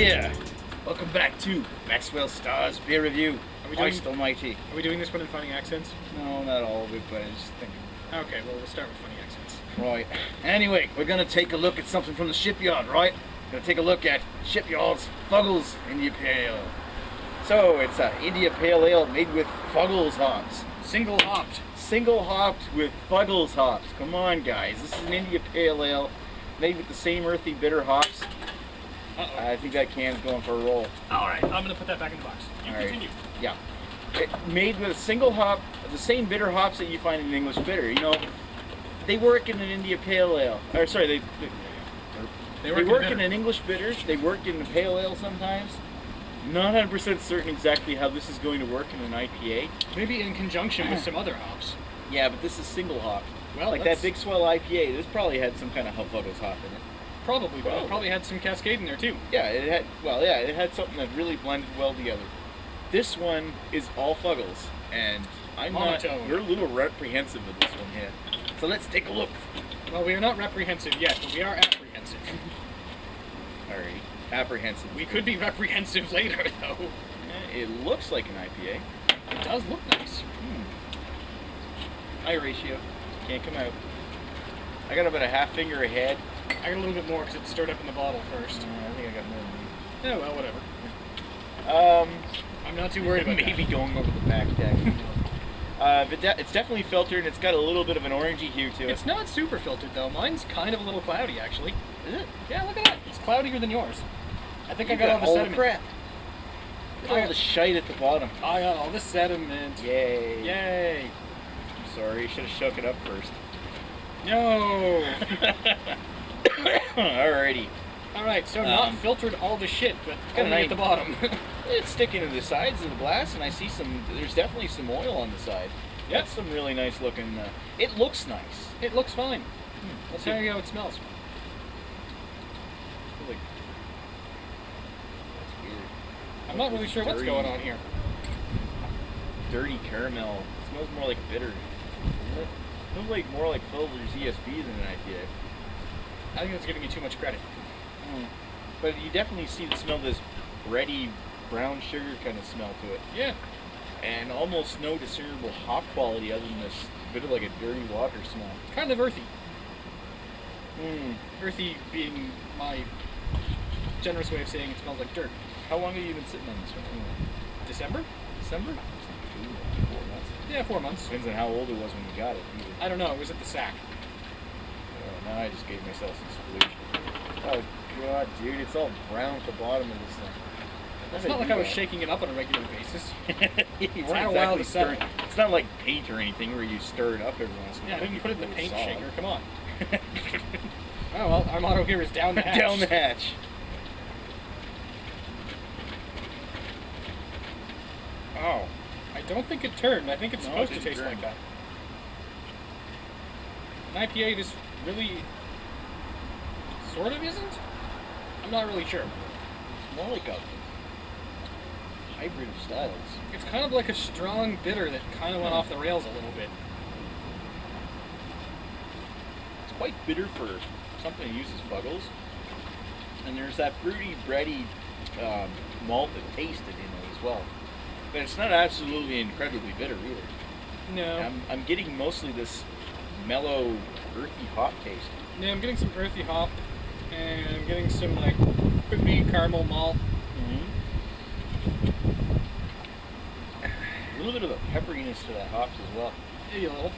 there! Welcome back to Maxwell Starr's beer review. Christ almighty. Are we doing this one in funny accents? No, not all of it, but I just think... Okay, well, we'll start with funny accents. Right. Anyway, we're going to take a look at something from the Shipyard, right? Going to take a look at Shipyard's Fuggles India Pale Ale. So, it's an India Pale Ale made with Fuggles hops. Single hopped. Single hopped with Fuggles hops. Come on, guys. This is an India Pale Ale made with the same earthy, bitter hops. I think that can's going for a roll. Alright, I'm going to put that back in the box. You continue. Yeah. Made with a single hop, the same bitter hops that you find in English bitter. You know, they work in an India Pale Ale. Or sorry, they work in an English bitter. They work in a Pale Ale sometimes. Not 100% certain exactly how this is going to work in an IPA. Maybe in conjunction with some other hops. Yeah, but this is single hop. Well, like that Big Swell IPA, this probably had some kind of Fuggles hop in it. Probably, but it probably had some Cascade in there too. Yeah, it had. Well, yeah, it had something that really blended well together. This one is all Fuggles, and we're a little reprehensive of this one here. So let's take a look. Well, we are not reprehensive yet, but we are apprehensive. Alright, apprehensive. We could be reprehensive later, though. It looks like an IPA. It does look nice. High ratio. Can't come out. I got about a half finger ahead. I got a little bit more because it stirred up in the bottle first. I think I got more than you. Yeah, well, whatever. I'm not too worried about maybe that. Going over the back deck. It's definitely filtered, and it's got a little bit of an orangey hue to it. It's not super filtered, though. Mine's kind of a little cloudy, actually. Is it? Yeah, look at that. It's cloudier than yours. I think I got all the sediment. Crap. Look at all the shite at the bottom. I got all the sediment. Yay. Yay. I'm sorry, you should have shook it up first. No. Alrighty. Alright, so not filtered all the shit, but only at the bottom. It's sticking to the sides of the glass, and I see there's definitely some oil on the side. Yep. That's some really nice looking, it looks nice. It looks fine. Let's tell you how it smells. Like, that's weird. I'm not really sure what's going on here. Dirty caramel. It smells more like bitter. Doesn't it? It smells like more like Fuller's ESB than an IPA. I think that's giving you too much credit. But you definitely smell this bready, brown sugar kind of smell to it. Yeah. And almost no discernible hop quality other than this bit of like a dirty water smell. Kind of earthy. Earthy being my generous way of saying it smells like dirt. How long have you been sitting on this one anyway? December? 4 months. Yeah, 4 months. Depends on how old it was when you got it. I don't know. It was at the sack. Now I just gave myself some solution. Oh god, dude, it's all brown at the bottom of this thing. It's not like I was shaking it up on a regular basis. It's not a while to settle. It's not like paint or anything where you stir it up every once in a while. Yeah, I didn't put it in the paint shaker. Come on. Oh well, our motto here is down the hatch. Down the hatch. Oh. I don't think it turned. I think it's supposed to taste like that. An IPA, this really sort of isn't? I'm not really sure. It's more like a hybrid of styles. It's kind of like a strong bitter that kind of went off the rails a little bit. It's quite bitter for something that uses Fuggles. And there's that fruity, bready malt that tasted in it as well. But it's not absolutely incredibly bitter either. No. I'm getting mostly this mellow, earthy hop taste. Yeah, I'm getting some earthy hop, and I'm getting some like crispy caramel malt. A little bit of a pepperiness to that hops as well. Maybe a little.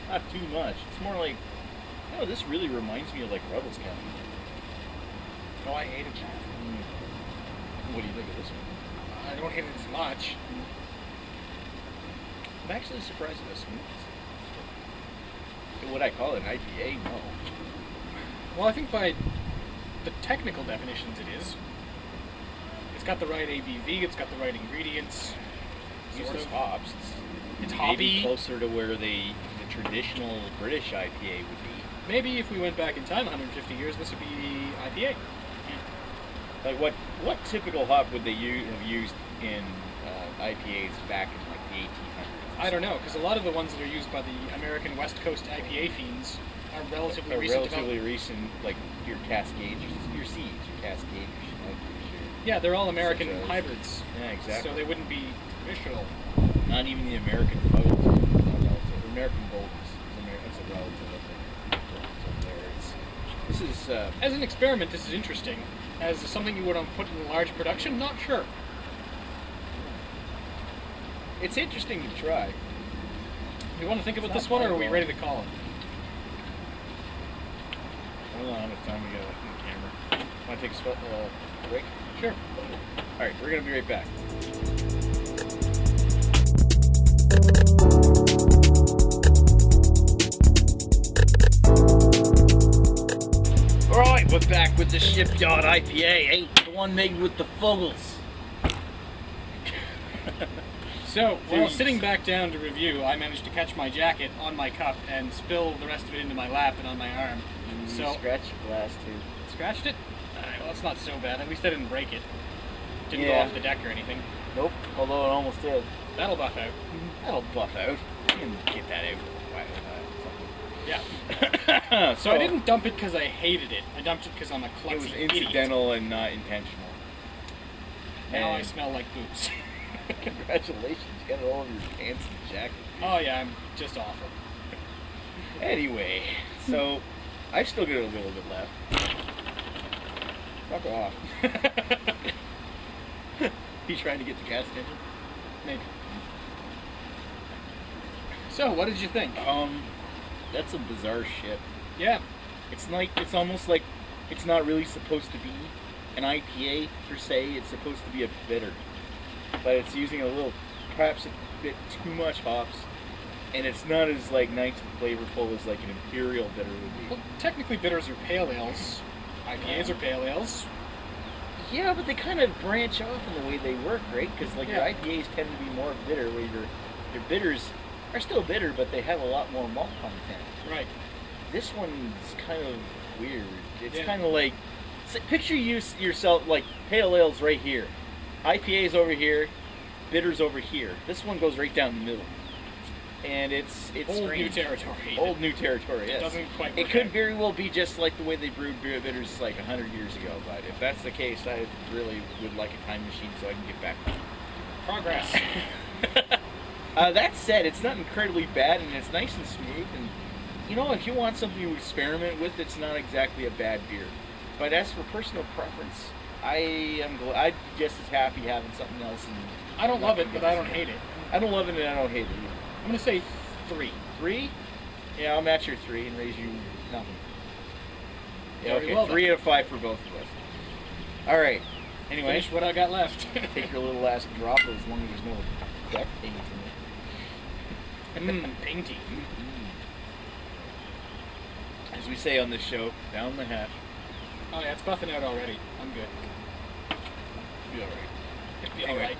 Not too much. It's more like, this really reminds me of like Rebels County. Oh, I hated that. What do you think of this one? I don't hate it as much. I'm actually surprised at how smooth it is. Would I call it an IPA? No. Well, I think by the technical definitions it is. It's got the right ABV, it's got the right ingredients. It uses hops. It's maybe hoppy. Closer to where the traditional British IPA would be. Maybe if we went back in time 150 years, this would be IPA. Like what typical hop would they have used in IPAs back in like the 1800s? I don't know, because a lot of the ones that are used by the American West Coast IPA fiends are relatively recent. Recent, like your Cascade, your Seeds, your Cascade, Yeah, they're all American Such as- hybrids. Yeah, exactly. So they wouldn't be traditional. Not even the American Fuggles. The American Golds. That's a relative, I think. There. This is. As an experiment, this is interesting. As something you would put in large production, not sure. It's interesting to try. Do you want to think about It's this not one, or are we fireball. ready to call it? Hold on, how much time we got left on the camera? Want to take a break? Sure. All right, we're gonna be right back. All right, we're back with the Shipyard IPA, the one made with the Fuggles. So, while Jeez. sitting back down to review, I managed to catch my jacket on my cup and spill the rest of it into my lap and on my arm. So, Scratch your glass too. scratched it? Alright, well, it's not so bad. At least I didn't break it. Didn't go Yeah. off the deck or anything. Nope, although it almost did. That'll buff out. That'll buff out. You can get that out. Yeah. So I didn't dump it because I hated it. I dumped it because I'm a klutzy It was idiot. incidental and not intentional. Now I And- smell like booze. Congratulations, you got it all over your pants and jacket. Oh yeah, I'm just awful. Anyway, so I've still got a little bit left. Fuck off. You trying to get the gas attention? Maybe. So, what did you think? That's a bizarre shit. Yeah. It's like, it's almost like it's not really supposed to be an IPA per se. It's supposed to be a bitter, but it's using a little, perhaps a bit too much hops, and it's not as like nice and flavorful as like an imperial bitter would Well, be. technically bitters are pale ales. IPAs are pale ales. Yeah, but they kind of branch off in the way they work, right? Because like Yeah. your IPAs tend to be more bitter, where your bitters are still bitter, but they have a lot more malt content. Right. This one's kind of weird. It's Yeah. kind of like, picture yourself like pale ales right here, IPAs over here, bitters over here. This one goes right down the middle, and it's Old new strange. territory. Old new territory. It Yes. doesn't quite It work could out. very well be just like the way they brewed beer bitters like 100 years ago. But if that's the case, I really would like a time machine so I can get back. Progress. That said, it's not incredibly bad, and it's nice and smooth. And you know, if you want something to experiment with, it's not exactly a bad beer. But as for personal preference, I'm just as happy having something else. And I don't love it, but I don't hate it. I don't love it, and I don't hate it either. I'm gonna say 3. 3? Yeah, I'll match your 3 and raise you nothing. Yeah, Very okay, well 3 out of 5 for both of us. All right. Anyway, Finish what I got left. take your little last drop as long as there's no deck paint in it. Painty. As we say on this show, down the hatch. Oh yeah, it's buffing out already. I'm good. Be all right. It'll be Anyway. alright.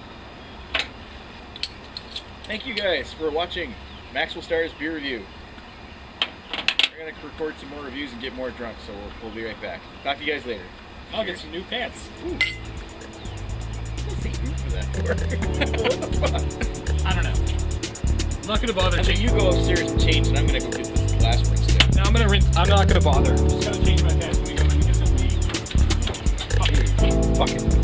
Thank you guys for watching Maxwell Starr's beer review. We're gonna record some more reviews and get more drunk, so we'll be right back. Talk to you guys later. I'll get some new pants. Ooh. What's the root for that for? What the fuck? I don't know. I'm not gonna bother. I think you go upstairs and change, and I'm gonna go get this glass rinse thing. No, I'm gonna rinse. I'm not gonna bother. I'm just gonna change my pants when we go in and get something to eat. Fuck it.